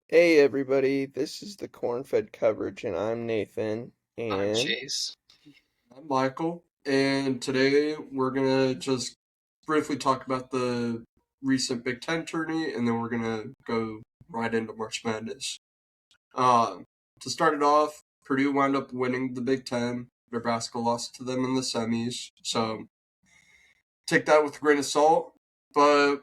Hey everybody, this is the Cornfed Coverage, and I'm Nathan. I'm And Chase. I'm Michael, and today we're gonna just briefly talk about the recent Big Ten tourney, and then we're gonna go right into March Madness. Um, to start it off, Purdue wound up winning the Big Ten. Nebraska lost to them in the semis, so take that with a grain of salt. But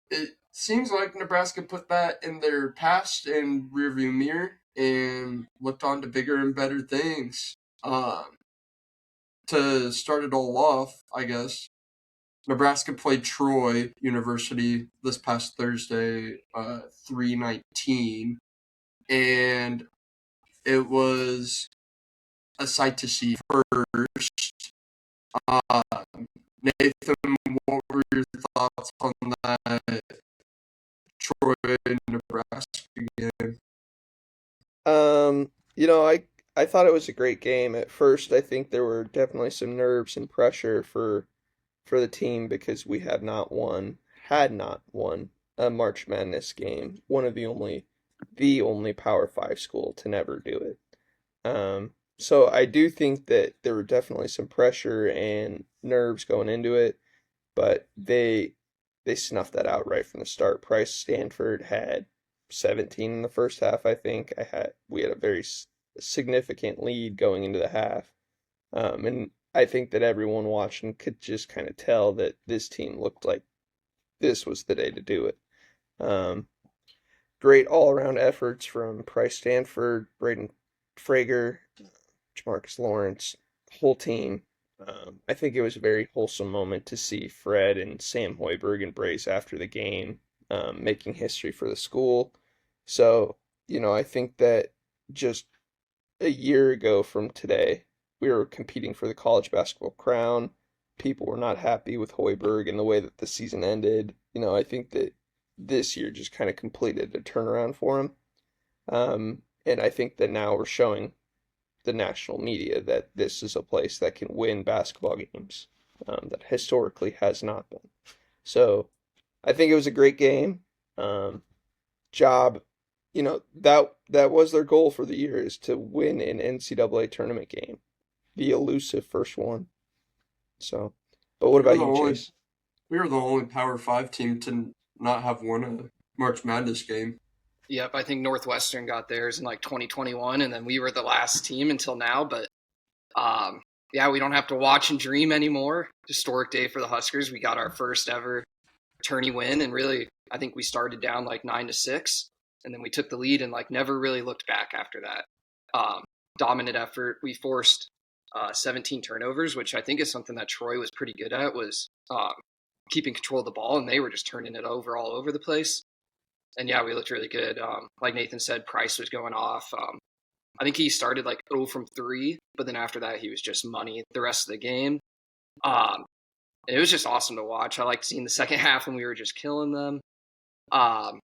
it seems like Nebraska put that in their past and rearview mirror and looked on to bigger and better things. Um, to start it all off, I guess, Nebraska played Troy University this past Thursday, 319, and it was a sight to see first. Uh, Nathan, what were your thoughts on that Troy Nebraska game? I thought it was a great game. At first, I think there were definitely some nerves and pressure for the team because we had not won a March Madness game. One of the only Power Five school to never do it. So I do think that there were definitely some pressure and nerves going into it, but they snuffed that out right from the start. Price Stanford had 17 in the first half, I think. We had a very significant lead going into the half. And I think that everyone watching could just kind of tell that this team looked like this was the day to do it. Um, Great all-around efforts from Price Stanford, Braden Frager, Jamarcus Lawrence, whole team. I think it was a very wholesome moment to see Fred and Sam Hoiberg embrace after the game, making history for the school. So, I think that just a year ago from today, we were competing for the college basketball crown. People were not happy with Hoiberg and the way that the season ended. I think that this year just kind of completed a turnaround for him. And I think that now we're showing the national media that this is a place that can win basketball games, that historically has not been. So I think it was a great game. Um, Job, that was their goal for the year is to win an NCAA tournament game, the elusive first one. So, but what We were about the you, only Chase? we were the only Power Five team to not have won a March Madness game. Yep, I think Northwestern got theirs in like 2021, and then we were the last team until now. But um, yeah, we don't have to watch and dream anymore. Historic day for the Huskers. We got our first ever tourney win, and really, I think we started down like 9-6, and then we took the lead and like never really looked back after that. Um, Dominant effort. We forced 17 turnovers, which I think is something that Troy was pretty good at. Was keeping control of the ball, and they were just turning it over all over the place. And yeah, we looked really good. Like Nathan said, Price was going off. I think he started like 0 from 3, but then after that, he was just money the rest of the game. Um, and it was just awesome to watch. I liked seeing the second half when we were just killing them. Um,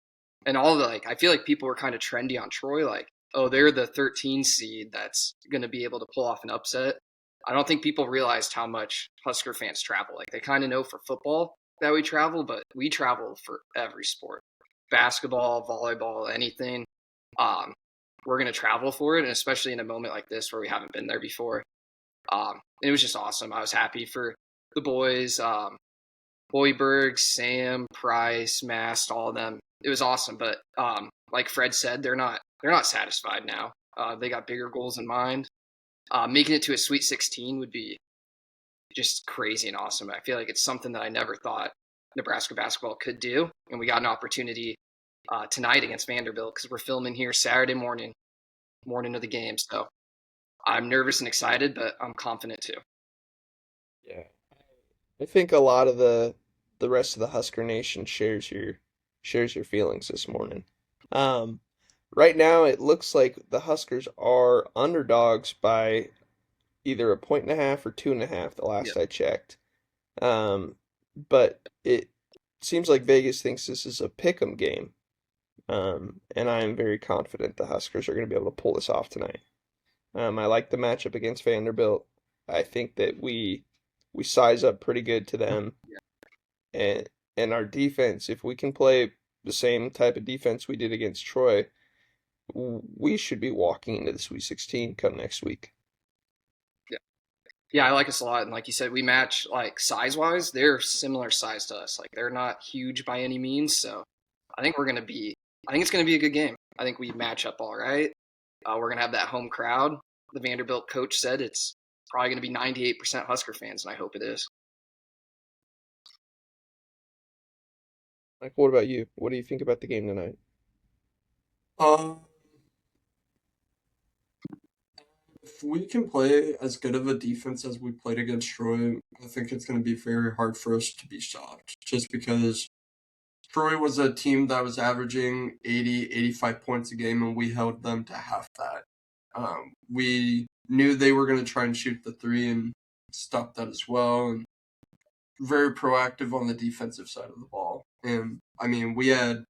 and all the like, I feel like people were kind of trendy on Troy, like, oh, they're the 13 seed that's going to be able to pull off an upset. I don't think people realized how much Husker fans travel. Like, they kind of know for football that we travel, but we travel for every sport, basketball, volleyball, anything. Um, we're going to travel for it, and especially in a moment like this where we haven't been there before. It was just awesome. I was happy for the boys, Hoiberg, Sam, Price, Mast, all of them. It was awesome, but like Fred said, they're not satisfied now. They got bigger goals in mind. Making it to a Sweet 16 would be just crazy and awesome. I feel like it's something that I never thought Nebraska basketball could do, and we got an opportunity tonight against Vanderbilt because we're filming here Saturday morning of the game. So I'm nervous and excited, but I'm confident too. Yeah, I think a lot of the rest of the Husker Nation shares your feelings this morning. Um, right now, it looks like the Huskers are underdogs by either a point and a half or 2.5 the Yeah. last I checked. But it seems like Vegas thinks this is a pick 'em game. And I am very confident the Huskers are going to be able to pull this off tonight. I like the matchup against Vanderbilt. I think that we size up pretty good to them, Yeah. and our defense, if we can play the same type of defense we did against Troy, we should be walking into the Sweet 16 come next week. Yeah. Yeah, I like us a lot. And like you said, we match like size wise, they're similar size to us. Like they're not huge by any means. So I think I think it's gonna be a good game. I think we match up all right. We're gonna have that home crowd. The Vanderbilt coach said it's probably gonna be 98% Husker fans, and I hope it is. Like, what about you? What do you think about the game tonight? Um, if we can play as good of a defense as we played against Troy, I think it's going to be very hard for us to be stopped. Just because Troy was a team that was averaging 80, 85 points a game, and we held them to half that. We knew they were going to try and shoot the three and stop that as well. And very proactive on the defensive side of the ball. And I mean, we had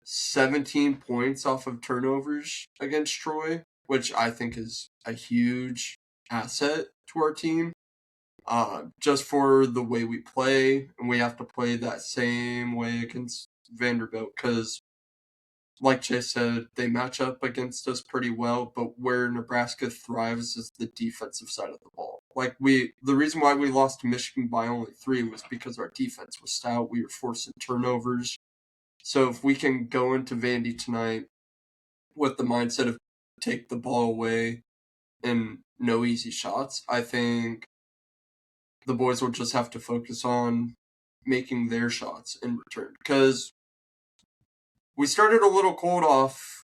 17 points off of turnovers against Troy, which I think is a huge asset to our team. Just for the way we play, and we have to play that same way against Vanderbilt because, like Jay said, they match up against us pretty well, but where Nebraska thrives is the defensive side of the ball. Like the reason why we lost to Michigan by only 3 was because our defense was stout. We were forcing turnovers. So if we can go into Vandy tonight with the mindset of take the ball away and no easy shots, I think the boys will just have to focus on making their shots in return. Because we started a little cold off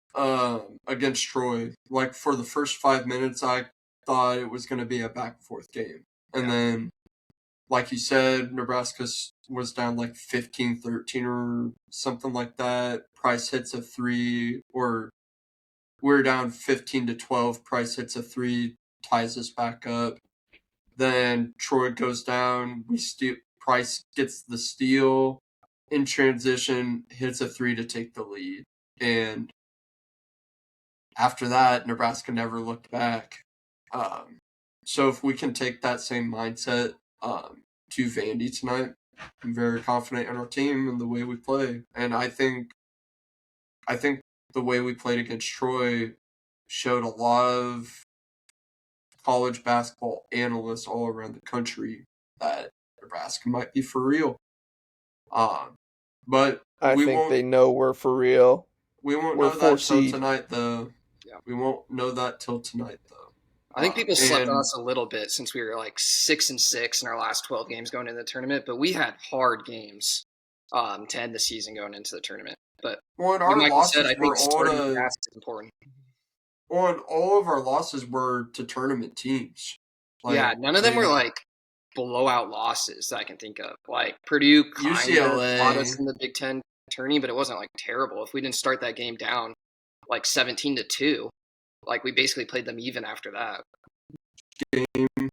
against Troy. Like for the first 5 minutes, I thought it was going to be a back and forth game. And then, like you said, Nebraska was down like 15-13 or something like that. Price hits a 3, or we're down 15-12. Price hits a 3, ties us back up. Then Troy goes down. Price gets the steal in transition, hits a 3 to take the lead. And after that, Nebraska never looked back. So if we can take that same mindset to Vandy tonight, I'm very confident in our team and the way we play. And I think the way we played against Troy showed a lot of college basketball analysts all around the country that Nebraska might be for real. But I we think won't they know we're for real. we won't We're know that till 4 seed. tonight though. Yeah. We won't know that till tonight though. I think people slept on And us a little bit since we were like 6-6 in our last 12 games going into the tournament, but we had hard games to end the season going into the tournament. But well, and like our Michael said, I losses think were all starting to fast is important. well, and all of our losses were to tournament teams. Yeah, Like none of them were like blowout losses that I can think of. Like Purdue kind of fought us UCLA. in the Big Ten tourney, but it wasn't like terrible. If we didn't start that game down like 17-2, like we basically played them even after that. Game.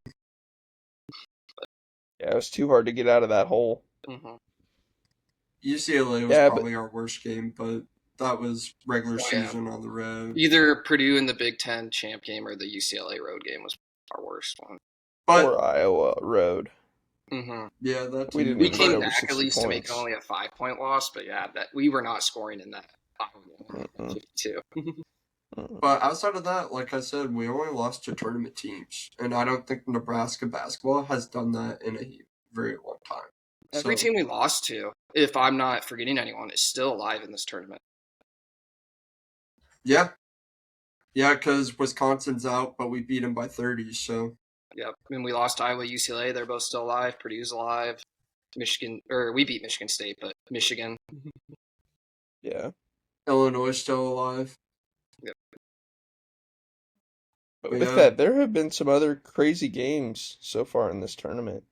Yeah, it was too hard to get out of that hole. Mm-hmm. UCLA was Yeah, but probably our worst game, but that was regular Oh, yeah. season on the road. Either Purdue in the Big Ten champ game or the UCLA road game was our worst one. But or Iowa road. Mm-hmm. yeah, that We too. didn't We even came get over back at 60 least to make it points. only a 5-point loss, but yeah, that we were not scoring in that Mm-mm. 52. Mm-mm. But outside of that, like I said, we only lost to tournament teams, and I don't think Nebraska basketball has done that in a very long time. Every So team we lost to, if I'm not forgetting anyone, is still alive in this tournament. yeah, because Wisconsin's out, but we beat them by 30. So Yep. I mean, we lost to Iowa, UCLA. They're both still alive. Purdue's alive. Michigan, or we beat Michigan State, but Michigan. Yeah. Illinois still alive. Yep. But But with yeah, that, there have been some other crazy games so far in this tournament.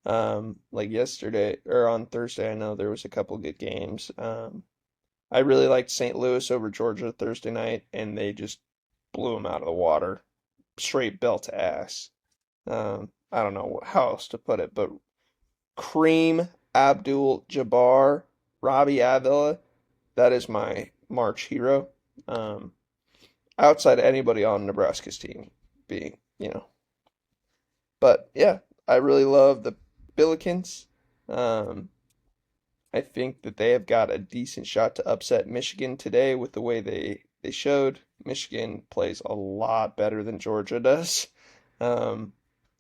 Like yesterday or on Thursday, I know there was a couple good games. I really liked St. Louis over Georgia Thursday night, and they just blew them out of the water, straight belt to ass. I don't know how else to put it, but Kareem Abdul-Jabbar, Robbie Avila, that is my March hero. Outside of anybody on Nebraska's team being, But yeah, I really love the Billikens. I think that they have got a decent shot to upset Michigan today with the way they showed. Michigan plays a lot better than Georgia does. Um,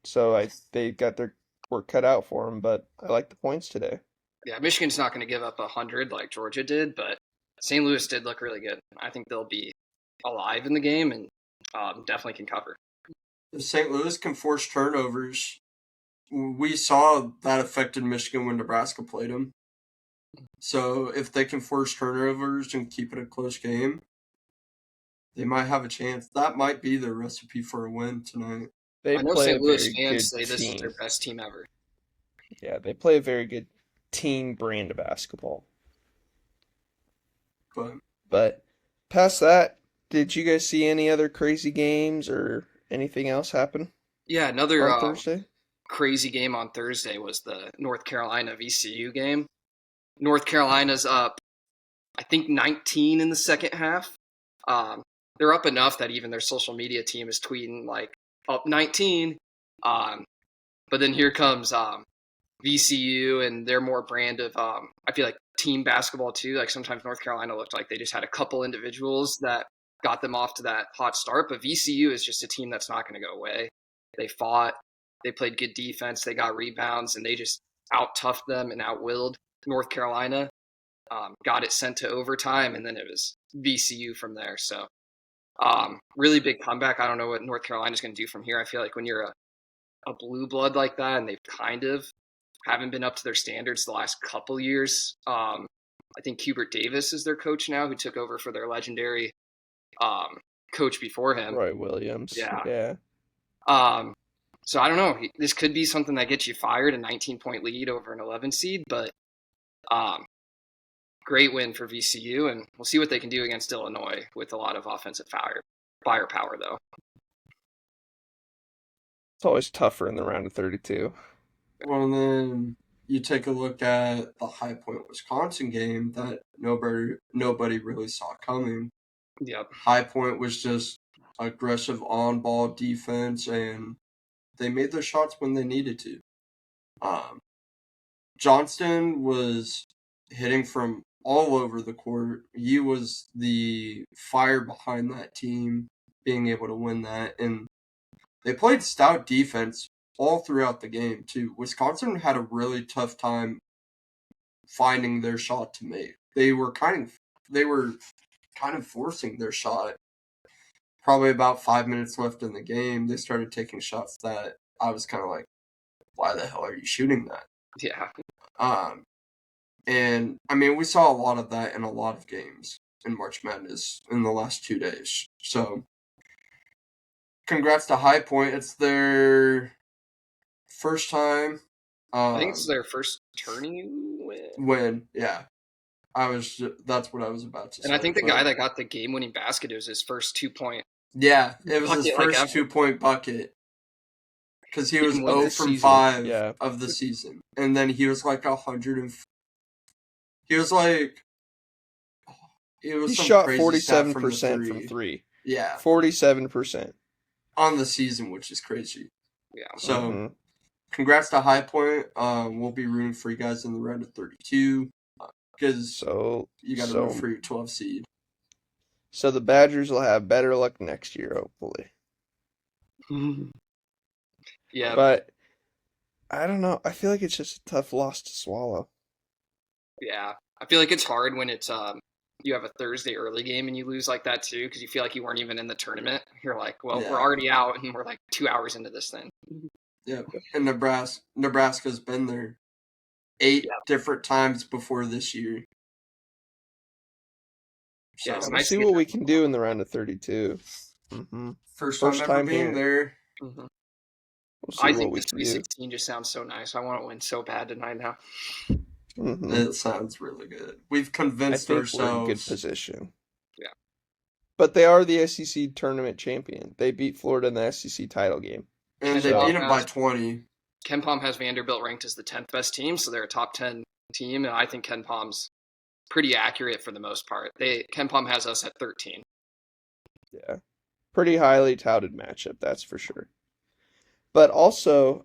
so they got their work cut out for them, but I like the points today. Yeah, Michigan's not going to give up 100 like Georgia did, but St. Louis did look really good. I think they'll be alive in the game and definitely can cover. If St. Louis can force turnovers, we saw that affected Michigan when Nebraska played them. So if they can force turnovers and keep it a close game, they might have a chance. That might be their recipe for a win tonight. They I know play a St. Louis very fans good say this is their team. best team ever. Yeah, they play a very good team brand of basketball. But But past that, did you guys see any other crazy games or anything else happen Yeah, another on Thursday? crazy game on Thursday was the North Carolina VCU game. North Carolina's up, I think, 19 in the second half. They're up enough that even their social media team is tweeting like up 19. Um, but then here comes VCU and their more brand of I feel like team basketball too. Like sometimes North Carolina looked like they just had a couple individuals that got them off to that hot start, but VCU is just a team that's not going to go away. They fought, they played good defense, they got rebounds, and they just out toughed them and outwilled North Carolina. Got it sent to overtime, and then it was VCU from there. So really big comeback. I don't know what North Carolina's going to do from here. I feel like when you're a blue blood like that, and they've kind of haven't been up to their standards the last couple years. I think Hubert Davis is their coach now, who took over for their legendary coach before him. Roy Williams. Yeah. Yeah. So I don't know. This could be something that gets you fired, a 19-point lead over an 11 seed, but great win for VCU, and we'll see what they can do against Illinois with a lot of offensive firepower, though. It's always tougher in the round of 32. well, then you take a look at the High Point Wisconsin game that nobody really saw coming. Yep. High Point was just aggressive on-ball defense, and they made their shots when they needed to. Johnston was hitting from all over the court. He was the fire behind that team, being able to win that. And they played stout defense all throughout the game, too. Wisconsin had a really tough time finding their shot to make. They were kind of forcing their shot. Probably about 5 minutes left in the game, they started taking shots that I was kind of like, why the hell are you shooting that? Yeah. And I mean, we saw a lot of that in a lot of games in March Madness in the last 2 days. So, congrats to High Point. It's their first time. I think it's their first tourney win. Win, yeah. That's what I was about to say. And I think the guy that got the game-winning basket, it was his first 2-point. Yeah, it was his bucket, like, first ever. 2-point bucket. Because he was Even with 0 this from season, 5 yeah. of the season. And then he was like 100 and... He was like... It was He some shot crazy stat 47% from three. Yeah, 47%. on the season, which is crazy. Yeah. So, congrats to High Point. We'll be rooting for you guys in the round of 32. Because So you got to root for your 12 seed. So the Badgers will have better luck next year, hopefully. Yeah. But I don't know. I feel like it's just a tough loss to swallow. Yeah. I feel like it's hard when it's you have a Thursday early game and you lose like that too, because you feel like you weren't even in the tournament. You're like, well, Yeah. we're already out and we're like 2 hours into this thing. Yeah, and Nebraska's been there 8 different times before this year. So, Yeah, it's We'll nice see to get what that. we can do in the round of 32. first First time time ever being here. there. Mhm. We'll see I what think we the can Sweet do. 16 just sounds so nice. I want to win so bad tonight now. It sounds really good. We've I convinced think we're in good ourselves. position. Yeah. But they are the SEC tournament champion. They beat Florida in the SEC title game. And they So- beat them by 20. Ken Palm has Vanderbilt ranked as the 10th best team, so they're a top 10 team, and I think Ken Palm's pretty accurate for the most part. Ken Palm has us at 13. Yeah. Pretty highly touted matchup, that's for sure. But also,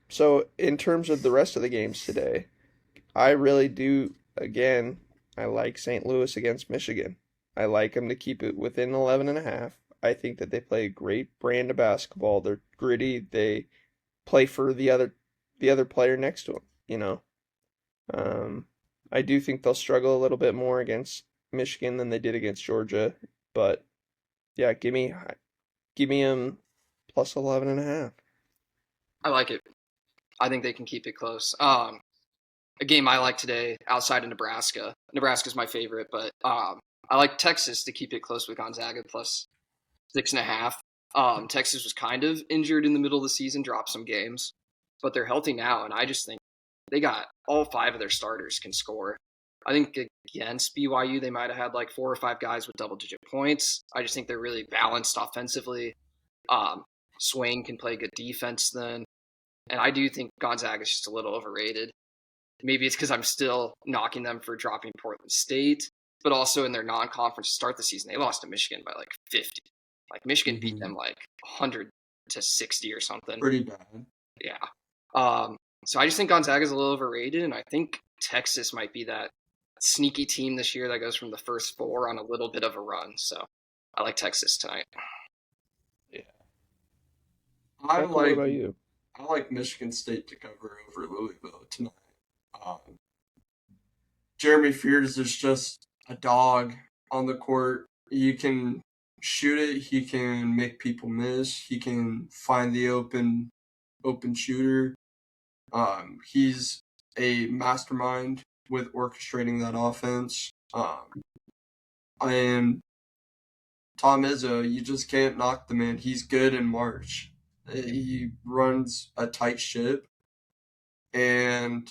so in terms of the rest of the games today, I really do. Again, I like St. Louis against Michigan. I like them to keep it within 11 and a half. I think that they play a great brand of basketball. They're gritty. They play for the other player next to them, you know. Um, I do think they'll struggle a little bit more against Michigan than they did against Georgia, but yeah, give me them plus 11 and a half. I like it. I think they can keep it close. A game I like today outside of Nebraska. Nebraska's my favorite, but I like Texas to keep it close with Gonzaga plus 6.5. Texas was kind of injured in the middle of the season, dropped some games, but they're healthy now, and I just think they got all five of their starters can score. I think against BYU, they might have had like 4 or 5 guys with double-digit points. I just think they're really balanced offensively. Um, Swain can play good defense then, and I do think Gonzaga is just a little overrated. Maybe it's because I'm still knocking them for dropping Portland State, but also in their non-conference to start the season, they lost to Michigan by like 50. Like Michigan beat them like 100-60 or something. Pretty bad. Yeah. So I just think Gonzaga's a little overrated, and I think Texas might be that sneaky team this year that goes from the first 4 on a little bit of a run. So I like Texas tonight. Yeah. I Michael, what about like you? I like Michigan State to cover over Louisville tonight. Jeremy Fears is just a dog on the court. You can shoot it. He can make people miss. He can find the open shooter. He's a mastermind with orchestrating that offense. And Tom Izzo, you just can't knock the man. He's good in March. He runs a tight ship. And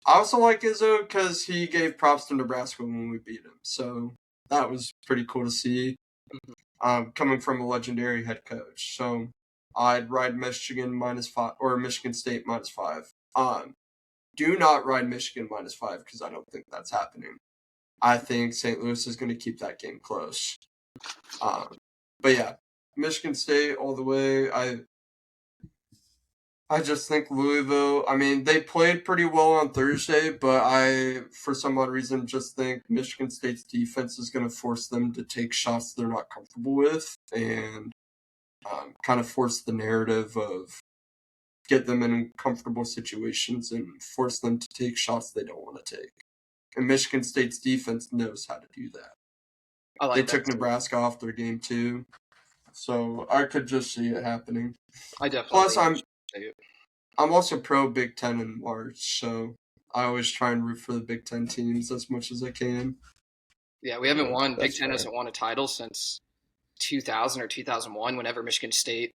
I also like Izzo because he gave props to Nebraska when we beat him. So that was pretty cool to see, coming from a legendary head coach. So I'd ride Michigan -5 or Michigan State -5. Do not ride Michigan -5 because I don't think that's happening. I think St. Louis is going to keep that game close. But yeah, Michigan State all the way. I just think Louisville, I mean, they played pretty well on Thursday, but I, for some odd reason, just think Michigan State's defense is going to force them to take shots they're not comfortable with and kind of force the narrative of get them in comfortable situations and force them to take shots they don't want to take. And Michigan State's defense knows how to do that. I like They that took too. Nebraska off their game too. So I could just see it happening. I definitely Plus, think I'm also pro Big Ten in March, so I always try and root for the Big Ten teams as much as I can. yeah, we haven't won. Big That's Ten fair. hasn't won a title since 2000 or 2001, whenever Michigan State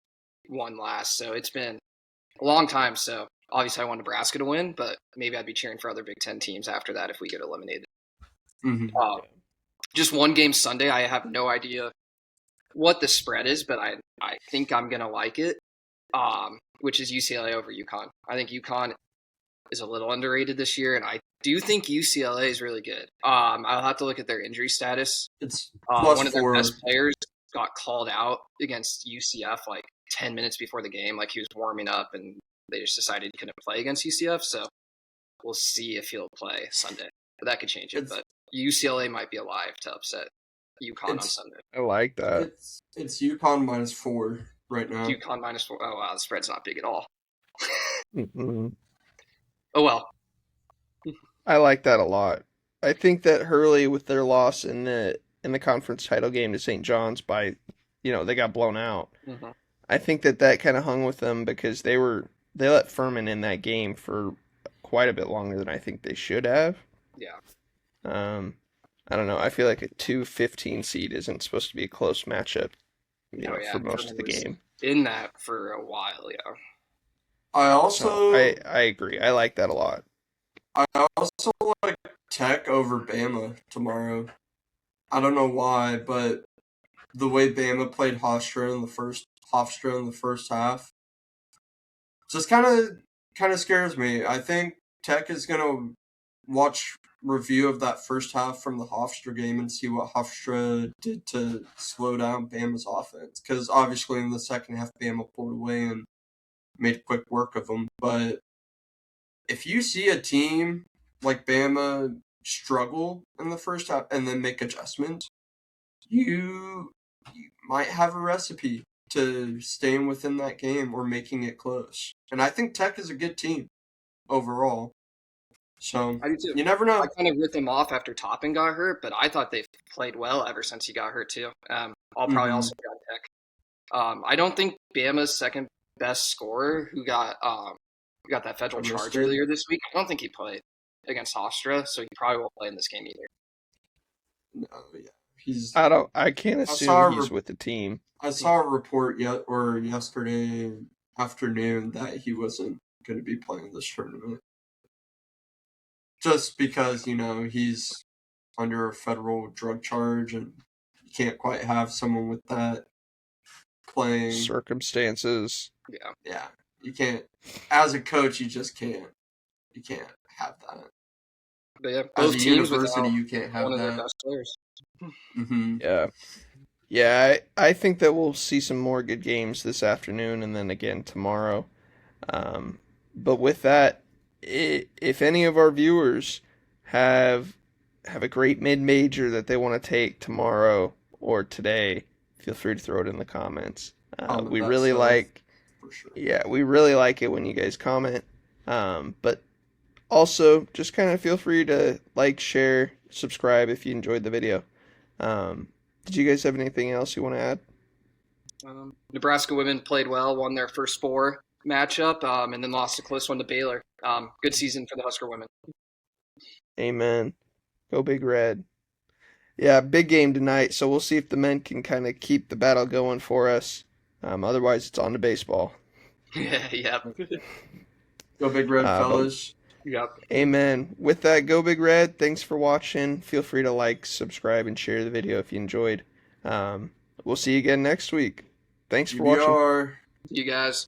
won last. So it's been a long time. So obviously, I want Nebraska to win, but maybe I'd be cheering for other Big Ten teams after that if we get eliminated. Mm-hmm. Just one game Sunday. I have no idea what the spread is, but I think I'm gonna like it. Which is UCLA over UConn. I think UConn is a little underrated this year, and I do think UCLA is really good. I'll have to look at their injury status. It's One of their +4. best players got called out against UCF like 10 minutes before the game, like he was warming up, and they just decided he couldn't play against UCF. So we'll see if he'll play Sunday, but that could change it. It's But UCLA might be alive to upset UConn on it's Sunday. I like that. it's UConn -4 right now. UConn -4. Oh wow, the spread's not big at all. Mm-mm. Oh well. I like that a lot. I think that Hurley, with their loss in the conference title game to St. John's by, they got blown out. Mm-hmm. I think that kind of hung with them because they let Furman in that game for quite a bit longer than I think they should have. Yeah. I don't know. I feel like a 2-15 seed isn't supposed to be a close matchup, Oh yeah. for most Furman of the was game. in that for a while. Yeah. I So also I agree. I like that a lot. I also like Tech over Bama tomorrow. I don't know why, but the way Bama played Hofstra in the first half just kind of scares me. I think Tech is gonna watch review of that first half from the Hofstra game and see what Hofstra did to slow down Bama's offense. Because obviously in the second half, Bama pulled away and made quick work of them. But if you see a team like Bama struggle in the first half and then make adjustments, you might have a recipe to staying within that game or making it close. And I think Tech is a good team overall. So I do too. you never I know. kind of wrote them off after Toppin got hurt, but I thought they've played well ever since he got hurt too. I'll probably also got Tech. I don't think Bama's second best scorer, who got that federal charge Arrested. earlier this week, I don't think he played against Hofstra, so he probably won't play in this game either. No, yeah. He's I can't saw assume a he's with the team. I saw a report yesterday afternoon that he wasn't going to be playing this tournament. Just because, he's under a federal drug charge and you can't quite have someone with that playing. Circumstances. Yeah. Yeah. You can't, as a coach, you just can't. You can't have that. But yeah, As both a teams university, without you can't have one of their that. best players. Mm-hmm. Yeah. Yeah, I think that we'll see some more good games this afternoon and then again tomorrow. But with that, if any of our viewers have a great mid-major that they want to take tomorrow or today, feel free to throw it in the comments. We really like, for sure. Yeah, we really like it when you guys comment. But also, just kind of feel free to like, share, subscribe if you enjoyed the video. Did you guys have anything else you want to add? Nebraska women played well, won their first 4 matchup, and then lost a close one to Baylor. Good season for the Husker women. Amen. Go Big Red. Yeah, big game tonight, so we'll see if the men can kind of keep the battle going for us. Otherwise, it's on to baseball. Yep. Go Big Red, fellas. Yep. Amen. With that, go Big Red. Thanks for watching. Feel free to like, subscribe, and share the video if you enjoyed. We'll see you again next week. Thanks for watching. GBR. You guys.